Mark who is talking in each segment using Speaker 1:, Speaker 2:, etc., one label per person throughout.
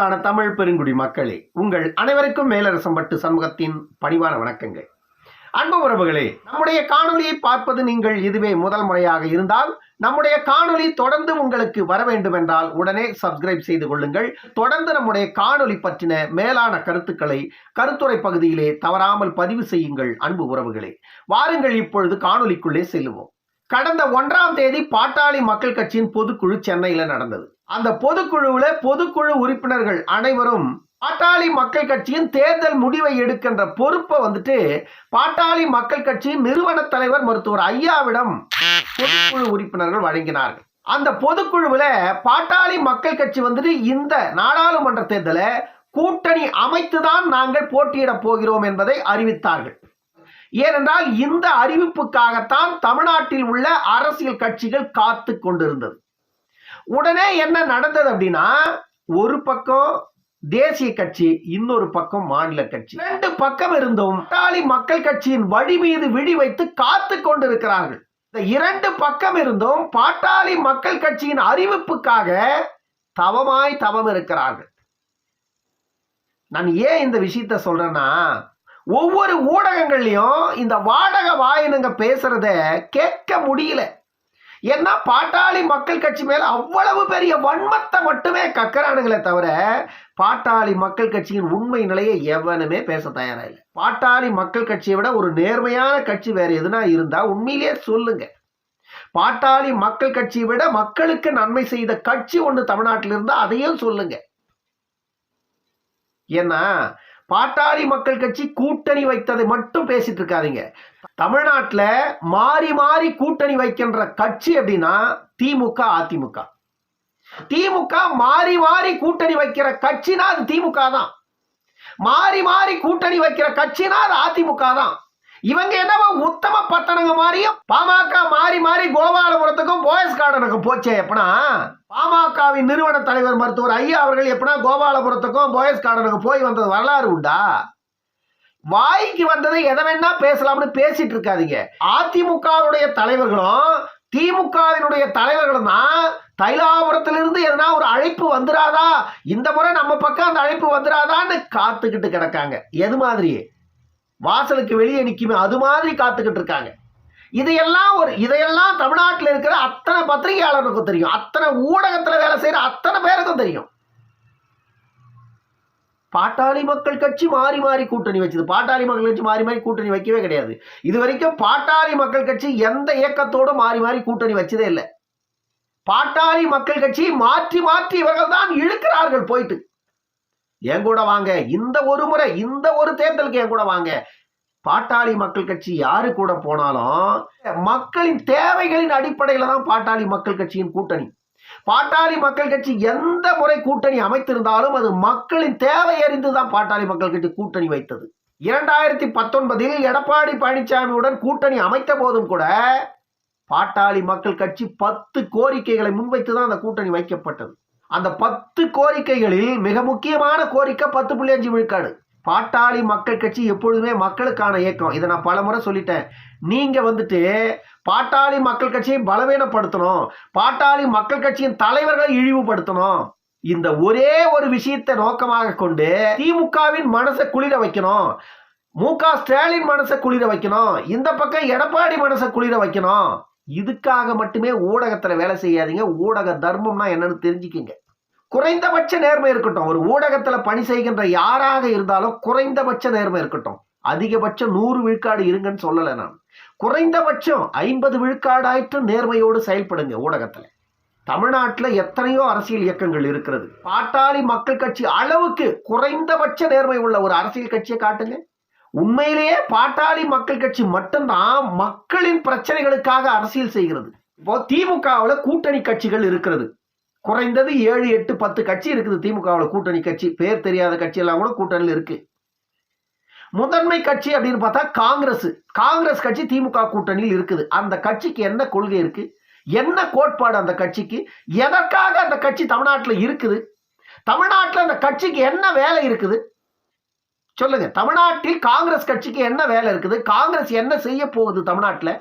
Speaker 1: மேலான தமிழ் பெருங்குடி மக்களே, உங்கள் அனைவருக்கும் மேலரசம்பட்டு சமூகத்தின் பணிவான வணக்கங்கள். அன்பு உறவுகளே, நம்முடைய காணொலியை பார்ப்பது நீங்கள் இதுவே முதல் முறையாக இருந்தால் நம்முடைய காணொலி தொடர்ந்து உங்களுக்கு வர வேண்டும் என்றால் உடனே சப்ஸ்கிரைப் செய்து கொள்ளுங்கள். தொடர்ந்து நம்முடைய காணொலி பற்றின மேலான கருத்துக்களை கருத்துரை பகுதியிலே தவறாமல் பதிவு செய்யுங்கள். அன்பு உறவுகளே, வாருங்கள் இப்பொழுது காணொலிக்குள்ளே செல்லுவோம். கடந்த 1ஆம் தேதி பாட்டாளி மக்கள் கட்சியின் பொதுக்குழு சென்னையில நடந்தது. அந்த பொதுக்குழு உறுப்பினர்கள் அனைவரும் பாட்டாளி மக்கள் கட்சியின் தேர்தல் முடிவை எடுக்கின்ற பொறுப்பை பாட்டாளி மக்கள் கட்சியின் நிறுவன தலைவர் மருத்துவர் ஐயாவிடம் பொதுக்குழு உறுப்பினர்கள் வழங்கினார்கள். அந்த பொதுக்குழுவில் பாட்டாளி மக்கள் கட்சி இந்த நாடாளுமன்ற தேர்தலை கூட்டணி அமைத்துதான் நாங்கள் போட்டியிட போகிறோம் என்பதை அறிவித்தார்கள். ஏனென்றால் இந்த அறிவிப்புக்காகத்தான் தமிழ்நாட்டில் உள்ள அரசியல் கட்சிகள் காத்து கொண்டிருந்தது. உடனே என்ன நடந்தது அப்படின்னா, ஒரு பக்கம் தேசிய கட்சி, இன்னொரு பக்கம் மாநில கட்சி, 2 பக்கம் இருந்தும் பாட்டாளி மக்கள் கட்சியின் வழி மீது விழி வைத்து காத்து கொண்டிருக்கிறார்கள். இந்த 2 பக்கம் இருந்தும் பாட்டாளி மக்கள் கட்சியின் அறிவிப்புக்காக தவம் இருக்கிறார்கள். நான் ஏன் இந்த விஷயத்த சொல்றேன்னா, ஒவ்வொரு ஊடகங்கள்லயும் இந்த வாடகை வாயினுங்க பேசுறத கேட்க முடியல. ஏன்னா பாட்டாளி மக்கள் கட்சி மேல அவ்வளவு பெரிய வன்மத்தை மட்டுமே கக்கறானுங்களே தவிர பாட்டாளி மக்கள் கட்சியின் உண்மை நிலையை எவனுமே பேச தயாரா இல்லை. பாட்டாளி மக்கள் கட்சியை விட ஒரு நேர்மையான கட்சி வேற எதுனா இருந்தா உண்மையிலேயே சொல்லுங்க. பாட்டாளி மக்கள் கட்சியை விட மக்களுக்கு நன்மை செய்த கட்சி ஒன்று தமிழ்நாட்டில் இருந்தா அதையும் சொல்லுங்க. ஏன்னா பாட்டாளி மக்கள் கட்சி கூட்டணி வைத்ததை மட்டும் பேசிட்டு இருக்காதீங்க. தமிழ்நாட்டில் மாறி மாறி கூட்டணி வைக்கின்ற கட்சி அப்படின்னா திமுக, அதிமுக. திமுக மாறி மாறி கூட்டணி வைக்கிற கட்சினா அது திமுக தான். மாறி மாறி கூட்டணி வைக்கிற கட்சினா அது அதிமுக தான். இவங்க என்னவோ உத்தம பத்தனங்க மாதிரியும் பாமக மாறி மாறி கோபாலபுரத்துக்கும் போயஸ் கார்டனுக்கும் போச்சே. எப்பனா பாமகவின் நிறுவன தலைவர் மருத்துவர் ஐயா அவர்கள் எப்பனா கோபாலபுரத்துக்கும் போயஸ் கார்டனுக்கும் போய் வந்தது வரலாறு உண்டா? வாய்க்கு வந்ததை எதை வேணா பேசலாம்னு பேசிட்டு இருக்காதீங்க. அதிமுகவுடைய தலைவர்களும் திமுகவினுடைய தலைவர்களும் தான் தைலாபுரத்திலிருந்து எதனா ஒரு அழைப்பு வந்துடாதா, இந்த முறை நம்ம பக்கம் அந்த அழைப்பு வந்துடாதான்னு காத்துக்கிட்டு கிடக்காங்க. எது மாதிரி வாசலுக்கு வெளியே நிக்குமே அது மாதிரி காத்துக்கிட்டு இருக்காங்க. இதையெல்லாம் தமிழ்நாட்டில் இருக்கிற அத்தனை பத்திரிகையாளருக்கும் தெரியும், அத்தனை ஊடகத்தில் வேலை செய்யற அத்தனை பேருக்கும் தெரியும். பாட்டாளி மக்கள் கட்சி மாறி மாறி கூட்டணி வச்சது. பாட்டாளி மக்கள் கட்சி மாறி மாறி கூட்டணி வைக்கவே கிடையாது. இது வரைக்கும் பாட்டாளி மக்கள் கட்சி எந்த இயக்கத்தோடு மாறி மாறி கூட்டணி வச்சதே இல்லை. பாட்டாளி மக்கள் கட்சி மாற்றி மாற்றி இவர்கள் தான் இழுக்கிறார்கள். போயிட்டு என் கூட வாங்க, இந்த ஒரு முறை, இந்த ஒரு தேர்தலுக்கு என் கூட வாங்க. பாட்டாளி மக்கள் கட்சி யாரு கூட போனாலும் மக்களின் தேவைகளின் அடிப்படையில் தான் பாட்டாளி மக்கள் கட்சியின் கூட்டணி. பாட்டாளி மக்கள் கட்சி எந்த முறை கூட்டணி அமைத்திருந்தாலும் அது மக்களின் தேவை அறிந்து தான் பாட்டாளி மக்கள் கட்சி கூட்டணி வைத்தது. 2019 எடப்பாடி பழனிசாமியுடன் கூட்டணி அமைத்த போதும் கூட பாட்டாளி மக்கள் கட்சி 10 கோரிக்கைகளை முன்வைத்து தான் அந்த கூட்டணி வைக்கப்பட்டது. அந்த 10 கோரிக்கைகளில் மிக முக்கியமான கோரிக்கை 10.5 விழுக்காடு. பாட்டாளி மக்கள் கட்சி எப்பொழுதுமே மக்களுக்கான இயக்கம். இதை நான் பல முறை சொல்லிட்டேன். நீங்க பாட்டாளி மக்கள் கட்சியை பலவீனப்படுத்தணும், பாட்டாளி மக்கள் கட்சியின் தலைவர்களை இழிவுபடுத்தணும், இந்த ஒரே ஒரு விஷயத்தை நோக்கமாக கொண்டு திமுகவின் மனசை குளிர வைக்கணும், மு.க. ஸ்டாலின் மனசை குளிர வைக்கணும், இந்த பக்கம் எடப்பாடி மனசை குளிர வைக்கணும். இதுக்காக மட்டுமே ஊடகத்தில் வேலை செய்யாதீங்க. ஊடக தர்மம்னா என்னன்னு தெரிஞ்சுக்கிங்க. குறைந்தபட்ச நேர்மை இருக்கட்டும். ஒரு ஊடகத்தில் பணி செய்கின்ற யாராக இருந்தாலும் குறைந்தபட்ச நேர்மை இருக்கட்டும். அதிகபட்சம் 100 விழுக்காடு இருங்கன்னு சொல்லலை நான். குறைந்தபட்சம் 50 விழுக்காடாயிற்று நேர்மையோடு செயல்படுங்க. ஊடகத்தில் தமிழ்நாட்டில் எத்தனையோ அரசியல் இயக்கங்கள் இருக்கிறது. பாட்டாளி மக்கள் கட்சி அளவுக்கு குறைந்தபட்ச நேர்மை உள்ள ஒரு அரசியல் கட்சியை காட்டுங்க. உண்மையிலேயே பாட்டாளி மக்கள் கட்சி மட்டும்தான் மக்களின் பிரச்சனைகளுக்காக அரசியல் செய்கிறது. இப்போ திமுகவில் கூட்டணி கட்சிகள் இருக்கிறது. குறைந்தது 7, 8, 10 கட்சி இருக்குது திமுகவில் கூட்டணி கட்சி. பேர் தெரியாத கட்சி எல்லாம் கூட கூட்டணியில் இருக்கு. முதன்மை கட்சி அப்படின்னு பார்த்தா காங்கிரஸ் கட்சி திமுக கூட்டணியில் இருக்குது. அந்த கட்சிக்கு என்ன கொள்கை இருக்கு, என்ன கோட்பாடு அந்த கட்சிக்கு, எதற்காக அந்த கட்சி தமிழ்நாட்டில் இருக்குது, தமிழ்நாட்டில் அந்த கட்சிக்கு என்ன வேலை இருக்குது சொல்லுங்க. தமிழ்நாட்டில் காங்கிரஸ் கட்சிக்கு என்ன வேலை இருக்குது, காங்கிரஸ் என்ன செய்ய போகுது தமிழ்நாட்டில்?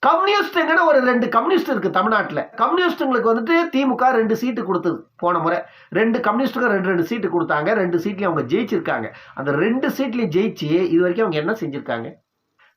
Speaker 1: கம்யூனிஸ்டுங்கன்னு ஒரு 2 கம்யூனிஸ்ட் இருக்கு தமிழ்நாட்டில். கம்யூனிஸ்டுங்களுக்கு வந்துட்டு திமுக 2 சீட்டு கொடுத்தது. போன முறை 2 கம்யூனிஸ்டுங்க 2 சீட்டு கொடுத்தாங்க. 2 சீட்லையும் அவங்க ஜெயிச்சிருக்காங்க. அந்த 2 சீட்லையும் ஜெயிச்சு இது வரைக்கும் அவங்க என்ன செஞ்சிருக்காங்க?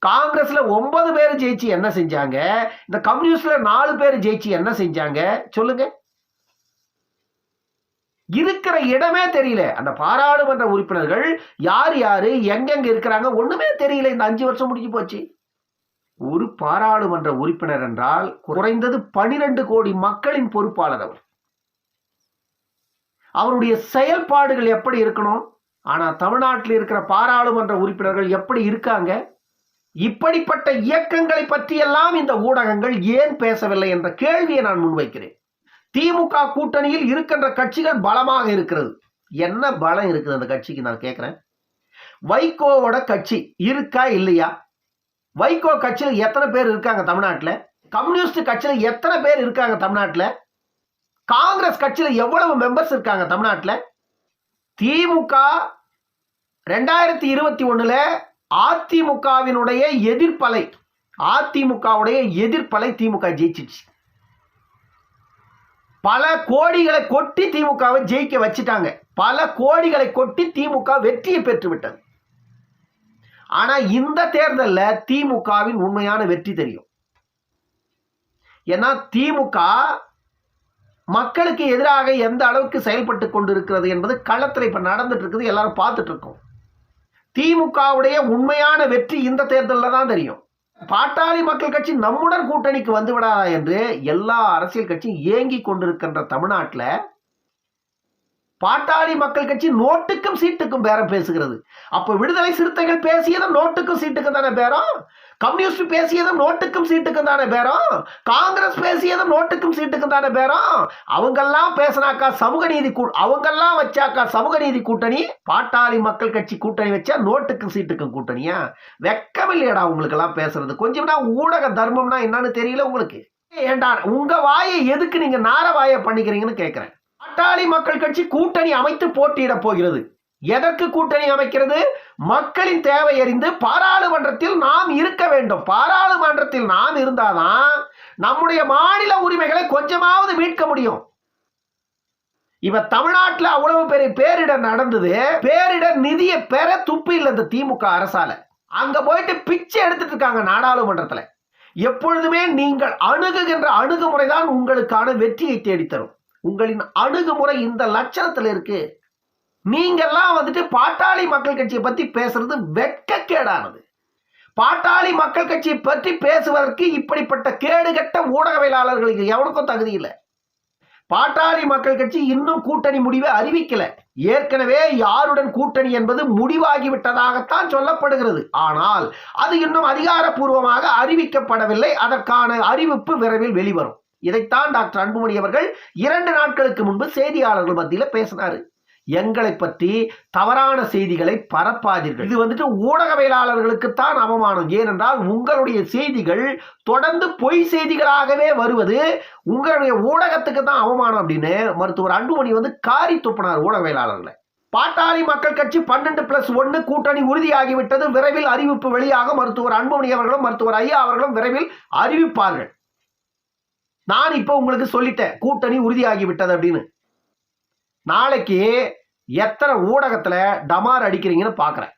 Speaker 1: காங்கிரஸ்ல 9 பேர் ஜெயிச்சு என்ன செஞ்சாங்க? இந்த கம்யூனிஸ்ட்ல 4 பேர் ஜெயிச்சு என்ன செஞ்சாங்க சொல்லுங்க. இருக்கிற இடமே தெரியல. அந்த பாராளுமன்ற உறுப்பினர்கள் யார் யாரு எங்கெங்க இருக்கிறாங்க ஒண்ணுமே தெரியல. இந்த 5 வருஷம் முடிஞ்சு போச்சு. ஒரு பாராளுமன்ற உறுப்பினர் என்றால் குறைந்தது 12 கோடி மக்களின் பொறுப்பாளர் அவர். அவருடைய செயல்பாடுகள் எப்படி இருக்கணும்? ஆனா தமிழ்நாட்டில் இருக்கிற பாராளுமன்ற உறுப்பினர்கள் எப்படி இருக்காங்க? இப்படிப்பட்ட இயக்கங்களை பற்றியெல்லாம் இந்த ஊடகங்கள் ஏன் பேசவில்லை என்ற கேள்வியை நான் முன்வைக்கிறேன். திமுக கூட்டணியில் இருக்கின்ற கட்சிகள் பலமாக இருக்கிறது. என்ன பலம் இருக்குது அந்த கட்சிக்கு நான் கேட்கிறேன். வைகோவோட கட்சி இருக்கா இல்லையா? வைகோ கட்சியில் எத்தனை பேர் இருக்காங்க தமிழ்நாட்டில்? கம்யூனிஸ்ட் கட்சியில் எத்தனை பேர் இருக்காங்க தமிழ்நாட்டில்? காங்கிரஸ் கட்சியில் எவ்வளவு மெம்பர்ஸ் இருக்காங்க தமிழ்நாட்டில்? திமுக 2021 அதிமுகவினுடைய எதிர்ப்பலை திமுக ஜெயிச்சிச்சு. பல கோடிகளை கொட்டி திமுகவை ஜெயிக்க வச்சுட்டாங்க. பல கோடிகளை கொட்டி திமுக வெற்றியை பெற்று விட்டது. ஆனா இந்த தேர்தலில் திமுகவின் உண்மையான வெற்றி தெரியும். ஏன்னா திமுக மக்களுக்கு எதிராக எந்த அளவுக்கு செயல்பட்டு கொண்டிருக்கிறது என்பது களத்தில் இப்ப நடந்துட்டு இருக்குது. எல்லாரும் பார்த்துட்டு இருக்கோம். திமுகவுடைய உண்மையான வெற்றி இந்த தேர்தலில் தான் தெரியும். பாட்டாளி மக்கள் கட்சி நம்முடன் கூட்டணிக்கு வந்து விடாதா என்று எல்லா அரசியல் கட்சியும் ஏங்கி கொண்டிருக்கின்ற தமிழ்நாட்டில் பாட்டாளி மக்கள் கட்சி நோட்டுக்கும் சீட்டுக்கும் பேரம் பேசுகிறது. அப்ப விடுதலை சிறுத்தைகள் பேசியதும் நோட்டுக்கும் சீட்டுக்கும் தானே பேரம். கம்யூனிஸ்ட் பேசியதும் நோட்டுக்கும் சீட்டுக்கும் தானே பேரம். காங்கிரஸ் பேசியதும் நோட்டுக்கும் சீட்டுக்கும் தானே பேரம். அவங்கெல்லாம் பேசினாக்கா சமூக நீதி அவங்கெல்லாம் வச்சாக்கா சமூக நீதி கூட்டணி. பாட்டாளி மக்கள் கட்சி கூட்டணி வச்சா நோட்டுக்கும் சீட்டுக்கும் கூட்டணியா? வெக்கமில்லையடா உங்களுக்கு எல்லாம் பேசுறது. கொஞ்சம்னா ஊடக தர்மம்னா என்னன்னு தெரியல உங்களுக்கு. ஏண்டா உங்க வாயை எதுக்கு நீங்க நார வாயை பண்ணிக்கிறீங்கன்னு கேட்கிறேன். பாட்டாளி மக்கள் கட்சி கூட்டணி அமைத்து போட்டியிட போகிறது. எதற்கு கூட்டணி அமைக்கிறது? மக்களின் தேவை அறிந்து பாராளுமன்றத்தில் நாம் இருக்க வேண்டும். பாராளுமன்றத்தில் நாம் இருந்தாதான் நம்முடைய மாநில உரிமைகளை கொஞ்சமாவது மீட்க முடியும். இப்ப தமிழ்நாட்டில் அவ்வளவு பெரிய பேரிடர் நடந்தது. பேரிடர் நிதியை பெற துப்பு இல்லை இந்த திமுக அரசால. அங்க போயிட்டு பிச்சை எடுத்துட்டு இருக்காங்க நாடாளுமன்றத்தில். எப்பொழுதுமே நீங்கள் அணுகுகின்ற அணுகுமுறை தான் உங்களுக்கான வெற்றியை தேடித்தரும். உங்களின் அணுகுமுறை இந்த லட்சணத்தில் இருக்கு. நீங்கெல்லாம் வந்துட்டு பாட்டாளி மக்கள் கட்சியை பத்தி பேசுறது வெட்கக்கேடானது. பாட்டாளி மக்கள் கட்சியை பற்றி பேசுவதற்கு இப்படிப்பட்ட கேடுகட்ட ஊடகவியலாளர்களுக்கு எவனுக்கும் தகுதி இல்லை. பாட்டாளி மக்கள் கட்சி இன்னும் கூட்டணி முடிவை அறிவிக்கல. ஏற்கனவே யாருடன் கூட்டணி என்பது முடிவாகிவிட்டதாகத்தான் சொல்லப்படுகிறது. ஆனால் அது இன்னும் அதிகாரப்பூர்வமாக அறிவிக்கப்படவில்லை. அதற்கான அறிவிப்பு விரைவில் வெளிவரும். இதைத்தான் டாக்டர் அன்புமணி அவர்கள் 2 நாட்களுக்கு முன்பு செய்தியாளர்கள் மத்தியில் பேசினார். எங்களை பற்றி தவறான செய்திகளை பரப்பாதீர்கள். இது வந்துட்டு ஊடகவியலாளர்களுக்குத்தான் அவமானம். ஏனென்றால் உங்களுடைய செய்திகள் தொடர்ந்து பொய் செய்திகளாகவே வருவது உங்களுடைய ஊடகத்துக்கு தான் அவமானம் அப்படின்னு மருத்துவர் அன்புமணி காரி துப்பினார் ஊடகவியலாளர்களை. பாட்டாளி மக்கள் கட்சி 12+1 கூட்டணி உறுதியாகிவிட்டது. விரைவில் அறிவிப்பு வெளியாக மருத்துவர் அன்புமணி அவர்களும் மருத்துவர் ஐயா அவர்களும் விரைவில் அறிவிப்பார்கள். நான் இப்ப உங்களுக்கு சொல்லிட்டேன் கூட்டணி உறுதியாகிவிட்டது அப்படின்னு. நாளைக்கு எத்தனை ஊடகத்துல டமார் அடிக்கிறீங்கன்னு பாக்குறேன்.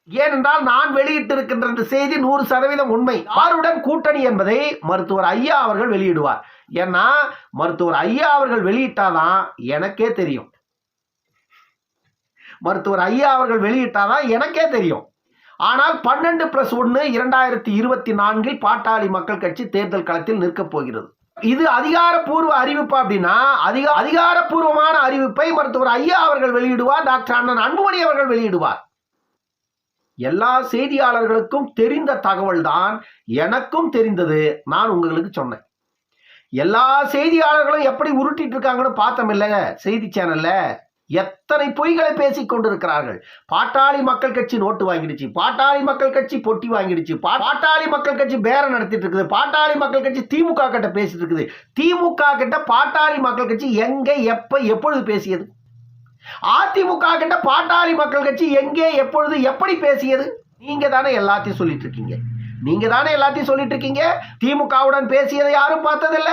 Speaker 1: ஏனென்றால் நான் வெளியிட்டு இருக்கின்ற இந்த செய்தி 100% உண்மை. யாருடன் கூட்டணி என்பதை மருத்துவர் ஐயா அவர்கள் வெளியிடுவார். ஏன்னா மருத்துவர் ஐயா அவர்கள் வெளியிட்டாதான் எனக்கே தெரியும். மருத்துவர் ஐயா அவர்கள் வெளியிட்டாதான் எனக்கே தெரியும். ஆனால் 12+1 2024 பாட்டாளி மக்கள் கட்சி தேர்தல் களத்தில் நிற்கப் போகிறது. இது அதிகாரப்பூர்வ அறிவிப்பு அப்படின்னா அதிகாரப்பூர்வமான அறிவிப்பை மருத்துவர் ஐயா அவர்கள் வெளியிடுவார். டாக்டர் அண்ணன் அன்புமணி அவர்கள் வெளியிடுவார். எல்லா செய்தியாளர்களுக்கும் தெரிந்த தகவல் தான் எனக்கும் தெரிந்தது. நான் உங்களுக்கு சொன்னேன். எல்லா செய்தியாளர்களும் எப்படி உருட்டிட்டு இருக்காங்கன்னு பார்த்தோம் இல்ல செய்தி சேனல்ல. எத்தனை பொய்களை பேசிக் கொண்டிருக்கிறார்கள். பாட்டாளி மக்கள் கட்சி நோட்டு வாங்கிடுச்சு, பாட்டாளி மக்கள் கட்சி பொட்டி வாங்கிடுச்சு, பாட்டாளி மக்கள் கட்சி பேரம் நடத்திட்டு இருக்குது, பாட்டாளி மக்கள் கட்சி திமுக கிட்ட பேசிட்டு இருக்குது. திமுக கிட்ட பாட்டாளி மக்கள் கட்சி எங்க எப்ப எப்பொழுது பேசியது? அதிமுக கிட்ட பாட்டாளி மக்கள் கட்சி எங்கே எப்பொழுது எப்படி பேசியது? நீங்க தானே எல்லாத்தையும் சொல்லிட்டு இருக்கீங்க. நீங்க தானே எல்லாத்தையும் சொல்லிட்டு இருக்கீங்க. திமுகவுடன் பேசியதை யாரும் பார்த்ததில்ல,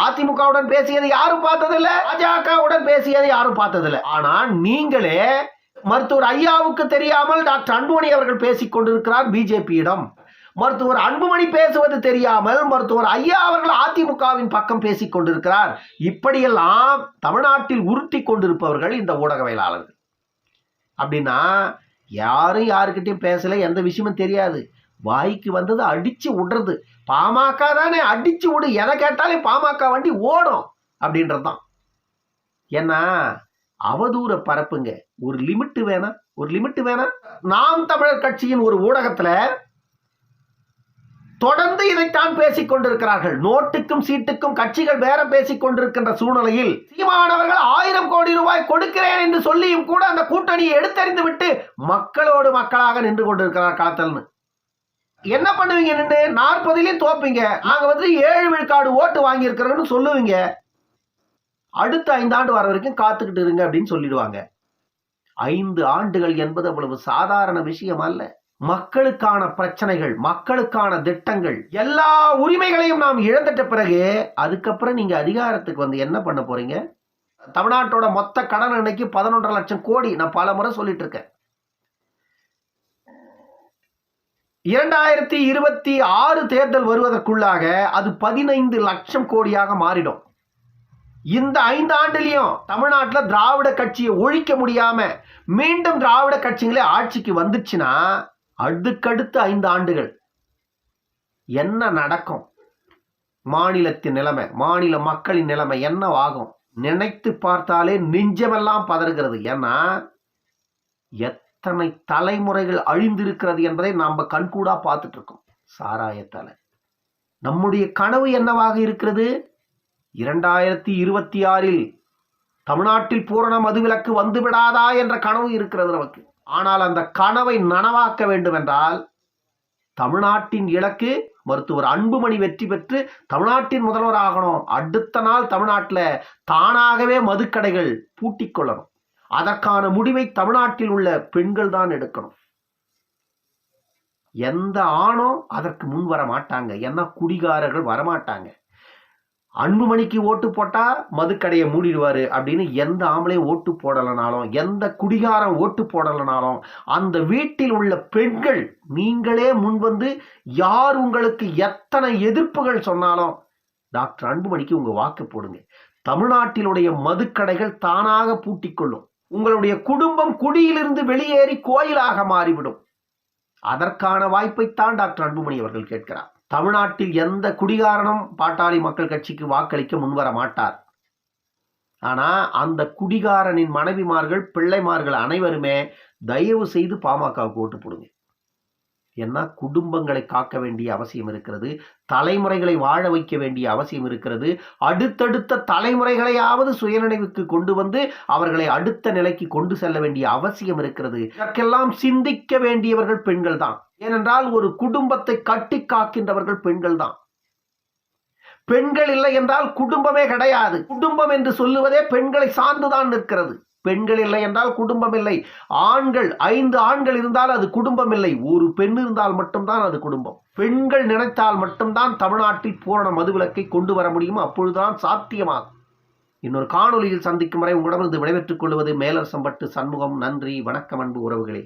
Speaker 1: அதிமுகவுடன் பேசியதை யாரும் பார்த்ததில்ல, பாஜகவுடன் பேசியதை யாரும் பார்த்ததில்ல. ஆனா நீங்களே மருத்துவர் ஐயாவுக்கு தெரியாமல் டாக்டர் அன்புமணி அவர்கள் பேசிக் கொண்டிருக்கிறார் பிஜேபியிடம். மருத்துவர் அன்புமணி பேசுவது தெரியாமல் மருத்துவர் ஐயா அவர்கள் அதிமுகவின் பக்கம் பேசிக் கொண்டிருக்கிறார். இப்படியெல்லாம் தமிழ்நாட்டில் உருட்டி கொண்டிருப்பவர்கள் இந்த ஊடகவியலாளர்கள். அப்படின்னா யாரும் யாருக்கிட்டையும் பேசல, எந்த விஷயமும் தெரியாது, வாய்க்கு வந்தது அடிச்சு விடுறது. பாமக தானே, அடிச்சு விடு, எதை கேட்டாலும் பாமக வண்டி ஓடும் அப்படின்றதுதான். ஏன்னா அவதூற பரப்புங்க, ஒரு லிமிட் வேணாம், ஒரு லிமிட் வேணாம். நாம் தமிழர் கட்சியின் ஒரு ஊடகத்துல தொடர்ந்து இதைத்தான் பேசிக் கொண்டிருக்கிறார்கள். நோட்டுக்கும் சீட்டுக்கும் கட்சிகள் வேற பேசிக் கொண்டிருக்கின்ற சூழ்நிலையில் சீமானவர்கள் 1000 கோடி ரூபாய் கொடுக்கிறேன் என்று சொல்லியும் கூட அந்த கூட்டணியை எடுத்தறிந்து விட்டு மக்களோடு மக்களாக நின்று கொண்டிருக்கிறார் காத்தல்னு. என்ன பண்ணுவீங்க? நின்று 40லையும் தோப்பீங்க. நாங்க 7 விழுக்காடு ஓட்டு வாங்கி இருக்கிறோம்னு சொல்லுவீங்க. அடுத்த 5 ஆண்டு வர வரைக்கும் காத்துக்கிட்டு இருங்க அப்படின்னு சொல்லிடுவாங்க. 5 ஆண்டுகள் என்பது அவ்வளவு சாதாரண விஷயம் அல்ல. மக்களுக்கான பிரச்சனைகள், மக்களுக்கான திட்டங்கள், எல்லா உரிமைகளையும் நாம் இழந்துட்ட பிறகு அதுக்கப்புறம் நீங்க அதிகாரத்துக்கு வந்து என்ன பண்ண போறீங்க? தமிழ்நாட்டோட மொத்த கடன் அன்னைக்கு 11.5 லட்சம் கோடி. நான் பல முறை சொல்லிட்டு இருக்கேன். 2026 தேர்தல் வருவதற்குள்ளாக அது 15 லட்சம் கோடியாக மாறிடும். இந்த 5 ஆண்டுலயும் தமிழ்நாட்டில் திராவிட கட்சியை ஒழிக்க முடியாம மீண்டும் திராவிட கட்சிகளே ஆட்சிக்கு வந்துச்சுன்னா அடுத்தடுத்து 5 ஆண்டுகள் என்ன நடக்கும்? மாநிலத்தின் நிலைமை, மாநில மக்களின் நிலைமை என்னவாகும்? நினைத்து பார்த்தாலே நெஞ்சமெல்லாம் பதறுகிறது. ஏன்னா எத்தனை தலைமுறைகள் அழிந்திருக்கிறது என்பதை நாம் கண்கூடா பார்த்துட்டு இருக்கோம். சாராயத்தால நம்முடைய கனவு என்னவாக இருக்கிறது? 2026 தமிழ்நாட்டில் பூரண மதுவிலக்கு வந்துவிடாதா என்ற கனவு இருக்கிறது நமக்கு. ஆனால் அந்த கனவை நனவாக்க வேண்டும் என்றால் தமிழ்நாட்டின் இலக்கு மருத்துவர் அன்புமணி வெற்றி பெற்று தமிழ்நாட்டின் முதல்வர் ஆகணும். அடுத்த நாள் தமிழ்நாட்டில் தானாகவே மதுக்கடைகள் பூட்டிக் கொள்ளணும். அதற்கான முடிவை தமிழ்நாட்டில் உள்ள பெண்கள் தான் எடுக்கணும். எந்த ஆணும் அதற்கு முன் வர மாட்டாங்க. ஏன்னா குடிகாரர்கள் வரமாட்டாங்க. அன்புமணிக்கு ஓட்டு போட்டா மதுக்கடையை மூடிடுவாரு அப்படின்னு எந்த ஆம்பளையும் ஓட்டு போடலனாலும், எந்த குடிகாரம் ஓட்டு போடலனாலும், அந்த வீட்டில் உள்ள பெண்கள் நீங்களே முன்வந்து யார் உங்களுக்கு எத்தனை எதிர்ப்புகள் சொன்னாலும் டாக்டர் அன்புமணிக்கு உங்க வாக்கு போடுங்க. தமிழ்நாட்டிலுடைய மதுக்கடைகள் தானாக பூட்டிக்கொள்ளும். உங்களுடைய குடும்பம் குடியிலிருந்து வெளியேறி கோயிலாக மாறிவிடும். அதற்கான வாய்ப்பைத்தான் டாக்டர் அன்புமணி அவர்கள் கேட்கிறார். தமிழ்நாட்டில் எந்த குடிகாரனும் பாட்டாளி மக்கள் கட்சிக்கு வாக்களிக்க முன்வர மாட்டார். ஆனா அந்த குடிகாரனின் மனைவிமார்கள், பிள்ளைமார்கள் அனைவருமே தயவு செய்து பாமகவுக்கு ஓட்டு போடுங்க. ஏன்னா குடும்பங்களை காக்க வேண்டிய அவசியம் இருக்கிறது, தலைமுறைகளை வாழ வைக்க வேண்டிய அவசியம் இருக்கிறது. அடுத்தடுத்த தலைமுறைகளையாவது சுயநினைவுக்கு கொண்டு வந்து அவர்களை அடுத்த நிலைக்கு கொண்டு செல்ல வேண்டிய அவசியம் இருக்கிறது. இதற்கெல்லாம் சிந்திக்க வேண்டியவர்கள் பெண்கள் தான். ஏனென்றால் ஒரு குடும்பத்தை கட்டி காக்கின்றவர்கள் பெண்கள் தான். பெண்கள் இல்லை என்றால் குடும்பமே கிடையாது. குடும்பம் என்று சொல்லுவதே பெண்களை சார்ந்துதான் நிற்கிறது. பெண்கள் இல்லை என்றால் குடும்பம் இல்லை. ஆண்கள் 5 ஆண்கள் இருந்தால் அது குடும்பம் இல்லை. ஒரு பெண் இருந்தால் மட்டும்தான் அது குடும்பம். பெண்கள் நினைத்தால் மட்டும்தான் தமிழ்நாட்டில் பூரண மதுவிலக்கை கொண்டு வர முடியும். அப்பொழுதுதான் சாத்தியமாகும். இன்னொரு காணொலியில் சந்திக்கும் வரை உங்களிடமிருந்து விடைபெற்றுக் கொள்வது மேலரசம்பட்டு சண்முகம். நன்றி, வணக்கம் அன்பு உறவுகளே.